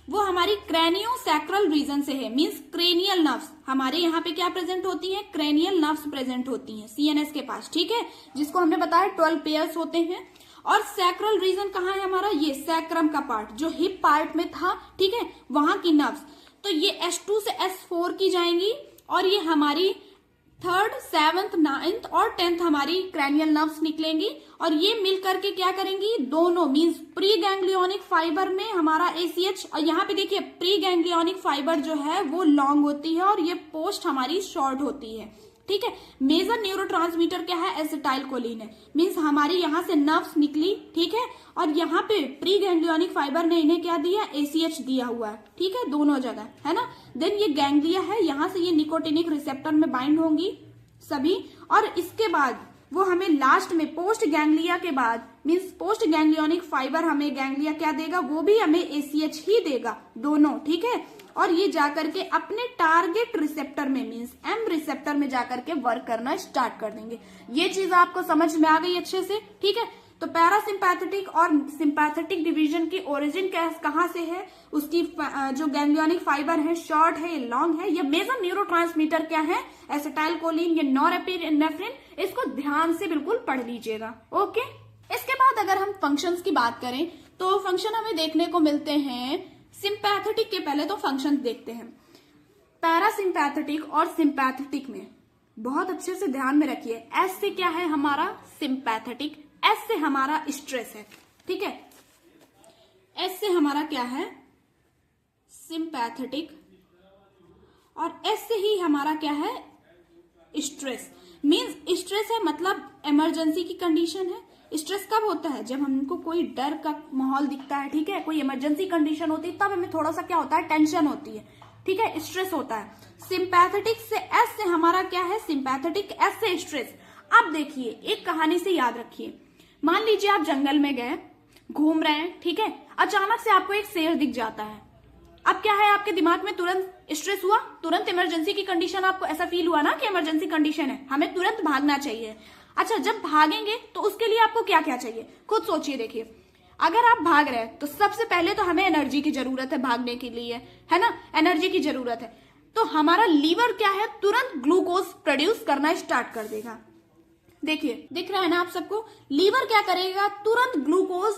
वो हमारी क्रेनियोसैक्रल रीजन से है, मींस क्रेनियल नर्व्स हमारे यहाँ पे क्या प्रेजेंट होती है? क्रेनियल नर्व्स प्रेजेंट होती हैं CNS के पास, ठीक है, जिसको हमने बताया 12 पेयर्स होते हैं। और सैक्रल रीजन कहाँ है हमारा? ये सैक्रम का पार्ट जो हिप पार्ट में था, ठीक है, वहां की नर्व्स। तो ये S2 से S4 की जाएंगी, और ये हमारी 3rd, 7th, 9th और 10th हमारी क्रैनियल नर्व्स निकलेंगी, और ये मिल करके क्या करेंगी? दोनों मींस प्री गैंग्लियोनिक फाइबर में हमारा ACH, और यहाँ पे देखिए प्री गैंग्लियोनिक फाइबर जो है वो लॉन्ग होती है और ये पोस्ट हमारी शॉर्ट होती है, ठीक है। मेजर न्यूरोट्रांसमीटर क्या है? एसिटाइलकोलिन है, मींस हमारी यहाँ से नर्व्स निकली, ठीक है, और यहाँ पे प्री गैंग्लियोनिक फाइबर ने इन्हें क्या दिया? ACH दिया हुआ है, ठीक है, दोनों जगह, है ना। देन ये गैंग्लिया है, यहाँ से ये निकोटिनिक रिसेप्टर में बाइंड होंगी सभी, और इसके बाद वो हमें लास्ट में पोस्ट गैंग्लिया के बाद मींस पोस्ट गैंग्लियोनिक फाइबर हमें गैंग्लिया क्या देगा? वो भी हमें ACH ही देगा, दोनों, ठीक है। और ये जाकर के अपने टारगेट रिसेप्टर में मींस M रिसेप्टर में जाकर के वर्क करना स्टार्ट कर देंगे। ये चीज आपको समझ में आ गई अच्छे से, ठीक है। तो पैरासिम्पैथेटिक और सिंपैथेटिक डिवीजन की ओरिजिन कहाँ से है? उसकी जो गैंग्लियोनिक फाइबर है शॉर्ट है, ये लॉन्ग है। ये मेजर न्यूरोट्रांसमीटर क्या है? एसिटाइलकोलिन, ये नॉरएपिनेफ्रिन। इसको ध्यान से बिल्कुल पढ़ लीजिएगा, ओके। इसके बाद अगर हम फंक्शंस की बात करें तो फंक्शन हमें देखने को मिलते हैं। सिंपैथेटिक के पहले तो फंक्शन देखते हैं। पैरासिम्पैथेटिक और सिंपैथेटिक में बहुत अच्छे से ध्यान में रखिए। एस से क्या है हमारा? सिंपैथेटिक। एस से हमारा स्ट्रेस है, ठीक है। एस से हमारा क्या है? सिंपैथेटिक। और एस से ही हमारा क्या है? स्ट्रेस। मींस स्ट्रेस है मतलब इमरजेंसी की कंडीशन है। स्ट्रेस कब होता है? जब हमको कोई डर का माहौल दिखता है, ठीक है, कोई इमरजेंसी कंडीशन होती है, तब हमें थोड़ा सा क्या होता है? टेंशन होती है, ठीक है, स्ट्रेस होता है। सिंपैथेटिक से एस से हमारा क्या है? सिंपैथेटिक, एस से स्ट्रेस। अब देखिए, एक कहानी से याद रखिए, मान लीजिए आप जंगल में गए, घूम रहे हैं, ठीक है, अचानक से आपको एक शेर दिख जाता है। अब क्या है, आपके दिमाग में तुरंत स्ट्रेस हुआ, तुरंत इमरजेंसी की कंडीशन, आपको ऐसा फील हुआ ना कि इमरजेंसी कंडीशन है, हमें तुरंत भागना चाहिए। अच्छा, जब भागेंगे तो उसके लिए आपको क्या क्या चाहिए, खुद सोचिए। देखिए, अगर आप भाग रहे हैं तो सबसे पहले तो हमें एनर्जी की जरूरत है भागने के लिए, है ना, एनर्जी की जरूरत है। तो हमारा लीवर क्या है, तुरंत ग्लूकोज प्रोड्यूस करना स्टार्ट कर देगा। देखिए, दिख रहा है ना आप सबको, लीवर क्या करेगा, तुरंत ग्लूकोज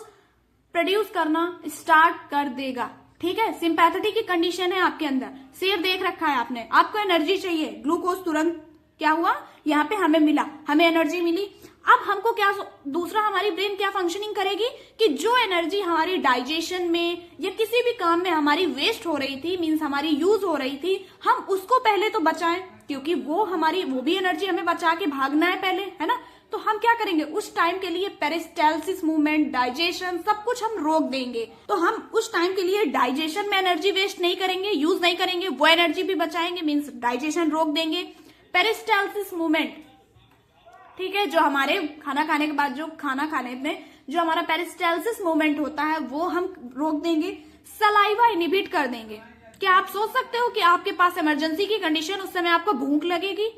प्रोड्यूस करना स्टार्ट कर देगा। ठीक है, सिंपैथेटिक की कंडीशन है आपके अंदर, शेर देख रखा है आपने, आपको एनर्जी चाहिए, ग्लूकोज तुरंत क्या हुआ, यहाँ पे हमें मिला, हमें एनर्जी मिली। अब हमको क्या, दूसरा हमारी ब्रेन क्या फंक्शनिंग करेगी कि जो एनर्जी हमारी डाइजेशन में या किसी भी काम में हमारी वेस्ट हो रही थी, मीन्स हमारी यूज हो रही थी, हम उसको पहले तो बचाएं, क्योंकि वो भी एनर्जी हमें बचा के भागना है पहले, है ना। तो हम क्या करेंगे, उस टाइम के लिए पेरिस्टाल्सिस मूवमेंट, डाइजेशन, सब कुछ हम रोक देंगे। तो हम उस टाइम के लिए डाइजेशन में एनर्जी वेस्ट नहीं करेंगे, यूज नहीं करेंगे, वो एनर्जी भी बचाएंगे, मीन्स डाइजेशन रोक देंगे। पेरिस्टाल्सिस मूवमेंट, ठीक है, जो हमारे खाना खाने के बाद जो खाना खाने में जो हमारा पेरिस्टाल्सिस मूवमेंट होता है वो हम रोक देंगे। सलाइवा इनिबिट कर देंगे। क्या आप सोच सकते हो कि आपके पास इमरजेंसी की कंडीशन, उस समय आपको भूख लगेगी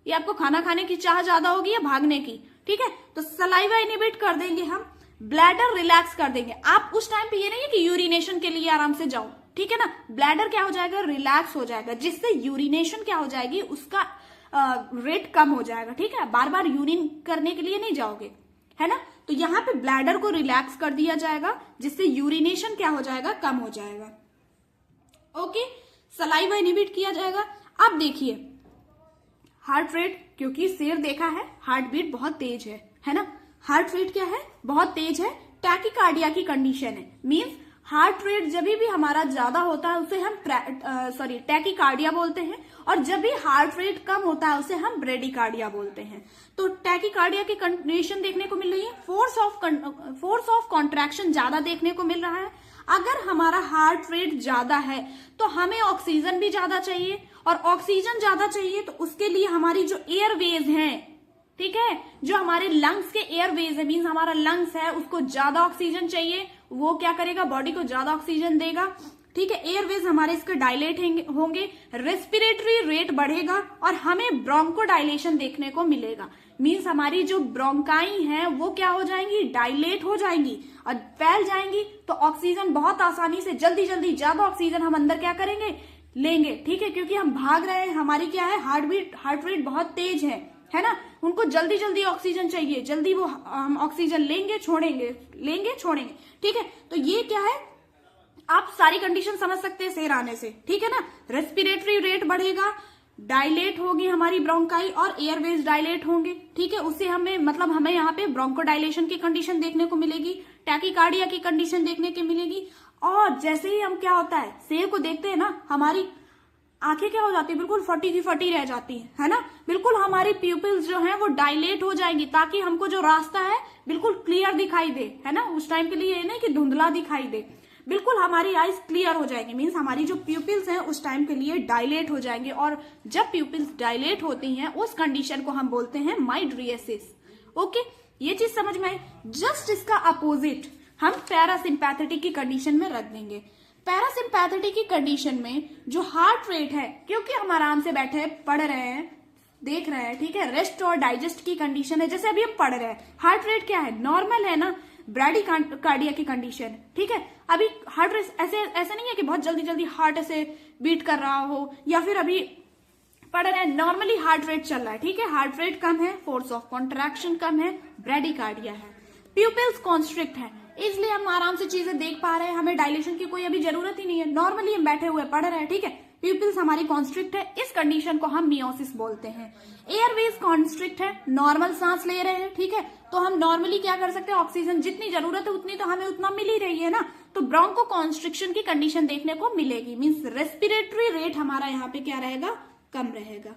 या आपको खाना खाने की चाह ज्यादा होगी या भागने की, ठीक है, तो सलाइवा इनिबिट कर देंगे हम। ब्लैडर रिलैक्स कर देंगे। आप उस टाइम पे ये नहीं है कि यूरिनेशन के लिए आराम से जाओ, ठीक है ना, ब्लैडर क्या हो जाएगा, रिलैक्स हो जाएगा, जिससे यूरिनेशन क्या हो जाएगी, उसका रेट कम हो जाएगा, ठीक है, बार बार यूरिन करने के लिए नहीं जाओगे, है ना। तो यहाँ पे ब्लैडर को रिलैक्स कर दिया जाएगा, जिससे यूरिनेशन क्या हो जाएगा, कम हो जाएगा। ओके, सलाइवा इनिबिट किया जाएगा। अब देखिए, हार्ट रेट, क्योंकि शेर देखा है, हार्ट बीट बहुत तेज है ना, हार्ट रेट क्या है, बहुत तेज है, टैकीकार्डिया की कंडीशन है, मींस हार्ट रेट जब भी हमारा ज्यादा होता है उसे हम टैकीकार्डिया बोलते हैं, और जब भी हार्ट रेट कम होता है उसे हम ब्रेडिकार्डिया बोलते हैं। तो टैकीकार्डिया की कंडीशन देखने को मिल रही है, फोर्स ऑफ कॉन्ट्रैक्शन ज्यादा देखने को मिल रहा है। अगर हमारा हार्ट रेट ज्यादा है तो हमें ऑक्सीजन भी ज्यादा चाहिए, और ऑक्सीजन ज्यादा चाहिए तो उसके लिए हमारी जो एयरवेज हैं, ठीक है, जो हमारे लंग्स के एयरवेज है, मीन्स हमारा लंग्स है, उसको ज्यादा ऑक्सीजन चाहिए, वो क्या करेगा, बॉडी को ज्यादा ऑक्सीजन देगा, ठीक है, एयरवेज हमारे इसके डायलेट होंगे, रेस्पिरेटरी रेट बढ़ेगा और हमें ब्रोंकोडाइलेशन देखने को मिलेगा। मीन्स हमारी जो ब्रोंकाई हैं वो क्या हो जाएंगी, डायलेट हो जाएंगी और फैल जाएंगी, तो ऑक्सीजन बहुत आसानी से जल्दी ज्यादा ऑक्सीजन हम अंदर क्या करेंगे, लेंगे, ठीक है, क्योंकि हम भाग रहे हैं, हमारी क्या है, हार्ट रेट बहुत तेज है ना, उनको जल्दी ऑक्सीजन चाहिए, जल्दी वो हम ऑक्सीजन लेंगे छोड़ेंगे, ठीक है। तो ये क्या है, आप सारी कंडीशन समझ सकते हैं शेर आने से, ठीक है ना। रेस्पिरेटरी रेट बढ़ेगा, डायलेट होगी हमारी ब्रोंकाई और एयरवेज डायलेट होंगे, ठीक है, उससे हमें यहाँ पे ब्रोंकोडाइलेशन की कंडीशन देखने को मिलेगी, टैकीकार्डिया की कंडीशन देखने को मिलेगी। और जैसे ही हम क्या होता है, शेर को देखते हैं ना, हमारी आंखें क्या हो जाती है, बिल्कुल फटी की फटी रह जाती है ना, बिल्कुल हमारी प्यूपिल्स जो है वो डायलेट हो जाएंगी, ताकि हमको जो रास्ता है बिल्कुल क्लियर दिखाई दे, है ना, उस टाइम के लिए ये नहीं कि धुंधला दिखाई दे, बिल्कुल हमारी आईज क्लियर हो जाएंगी, मीन्स हमारी जो प्यूपिल्स हैं उस टाइम के लिए डायलेट हो जाएंगे। और जब प्यूपिल्स डायलेट होती हैं उस कंडीशन को हम बोलते हैं माइड्रियसिस। ओके, ये चीज समझ में आई। जस्ट इसका अपोजिट हम पैरासिम्पैथेटिक की कंडीशन में रख देंगे। पैरासिम्पैथेटिक की कंडीशन में जो हार्ट रेट है, क्योंकि हम आराम से बैठे पढ़ रहे हैं, देख रहे हैं, ठीक है, रेस्ट और डाइजेस्ट की कंडीशन है, जैसे अभी हम पढ़ रहे हैं, हार्ट रेट क्या है, नॉर्मल है ना, ब्रैडीकार्डिया की कंडीशन, ठीक है। अभी हार्ट रेट ऐसे नहीं है कि बहुत जल्दी हार्ट ऐसे बीट कर रहा हो, या फिर अभी पढ़ रहे हैं, नॉर्मली हार्ट रेट चल रहा है, ठीक है, हार्ट रेट कम है, फोर्स ऑफ कॉन्ट्रैक्शन कम है, ब्रैडीकार्डिया है, प्यूपिल्स कॉन्स्ट्रिक्ट है, इसलिए हम आराम से चीजें देख पा रहे हैं, हमें डायलेशन की कोई अभी जरूरत ही नहीं है, नॉर्मली हम बैठे हुए पढ़ रहे हैं, ठीक है। प्यूपिल्स हमारी कॉन्स्ट्रिक्ट है, इस कंडीशन को हम मियोसिस बोलते हैं। एयरवेज कॉन्स्ट्रिक्ट है, नॉर्मल सांस ले रहे हैं, ठीक है, तो हम नॉर्मली क्या कर सकते हैं, ऑक्सीजन जितनी जरूरत है उतनी तो हमें उतना मिल ही रही है ना, तो ब्रोंको कॉन्स्ट्रिक्शन की कंडीशन देखने को मिलेगी, मीन्स रेस्पिरेटरी रेट हमारा यहाँ पे क्या रहेगा, कम रहेगा,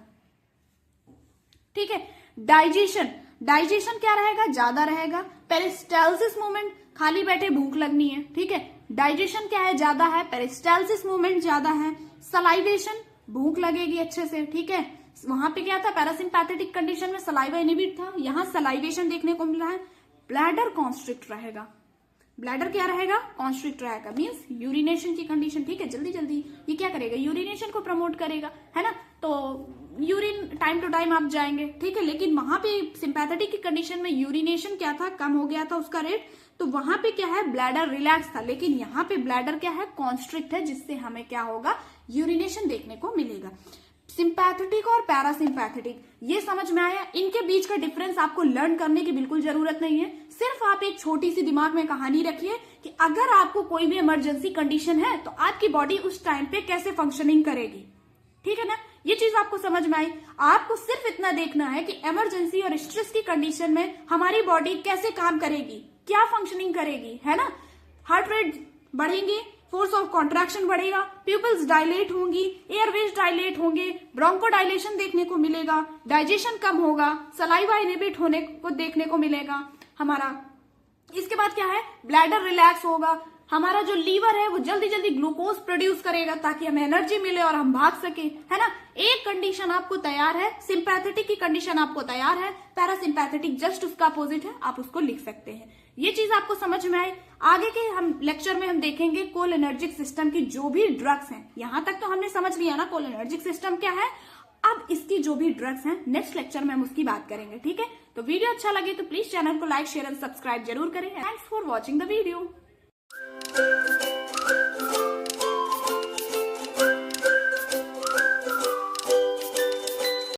ठीक है। डाइजेशन क्या रहेगा, ज्यादा रहेगा। पेरिस्टाल्सिस मूवमेंट, खाली बैठे भूख लगनी है, ठीक है, डाइजेशन क्या है, ज्यादा है, पेरिस्टाल्सिस मूवमेंट ज्यादा है। सलाइवेशन, भूख लगेगी अच्छे से, ठीक है, वहां पे क्या था, पैरासिम्पैथेटिक कंडीशन में सलाइवा इनहिबिट था, यहाँ सलाइवेशन देखने को मिल रहा है, ब्लैडर कॉन्स्ट्रिक्ट रहेगा। ब्लैडर क्या रहेगा, कॉन्स्ट्रिक्ट रहेगा, मींस यूरिनेशन की कंडीशन। ठीक है, जल्दी जल्दी ये क्या करेगा, यूरिनेशन को प्रमोट करेगा, है ना। तो यूरिन टाइम टू टाइम आप जाएंगे, ठीक है। लेकिन वहां पे सिंपैथेटिक की कंडीशन में यूरिनेशन क्या था, कम हो गया था उसका रेट, तो वहां पे क्या है, ब्लैडर रिलैक्स था। लेकिन यहाँ पे ब्लैडर क्या है, कॉन्स्ट्रिक्ट है, जिससे हमें क्या होगा, यूरिनेशन देखने को मिलेगा। सिंपैथेटिक और पैरासिम्पैथेटिक, ये समझ में आया। इनके बीच का डिफरेंस आपको लर्न करने की बिल्कुल जरूरत नहीं है। सिर्फ आप एक छोटी सी दिमाग में कहानी रखिए कि अगर आपको कोई भी इमरजेंसी कंडीशन है तो आपकी बॉडी उस टाइम पे कैसे फंक्शनिंग करेगी। ठीक है ना, ये चीज आपको समझ में आई। आपको सिर्फ इतना देखना है कि इमरजेंसी और स्ट्रेस की कंडीशन में हमारी बॉडी कैसे काम करेगी, क्या फंक्शनिंग करेगी, है ना। हार्ट रेट बढ़ेंगे, फोर्स ऑफ कॉन्ट्रैक्शन बढ़ेगा, प्यूपिल्स डायलेट होंगी, एयरवेज डायलेट होंगे, ब्रोंको डायलेशन देखने को मिलेगा, डाइजेशन कम होगा, सलाइवा इनहिबिट होने को देखने को मिलेगा हमारा। इसके बाद क्या है, ब्लैडर रिलैक्स होगा, हमारा जो लीवर है वो जल्दी जल्दी ग्लूकोज प्रोड्यूस करेगा ताकि हमें एनर्जी मिले और हम भाग सके, है ना। एक कंडीशन आपको तैयार है, सिंपैथेटिक की कंडीशन आपको तैयार है, पैरासिम्पैथेटिक जस्ट उसका अपोजिट है, आप उसको लिख सकते हैं। ये चीज आपको समझ में आई। आगे के हम लेक्चर में हम देखेंगे कोलिनर्जिक सिस्टम की जो भी ड्रग्स हैं। यहां तक तो हमने समझ लिया ना कोलिनर्जिक सिस्टम क्या है। अब इसकी जो भी ड्रग्स हैं नेक्स्ट लेक्चर में हम उसकी बात करेंगे, ठीक है। तो वीडियो अच्छा लगे तो प्लीज चैनल को लाइक शेयर एंड सब्सक्राइब जरूर करें। Thanks for watching the video.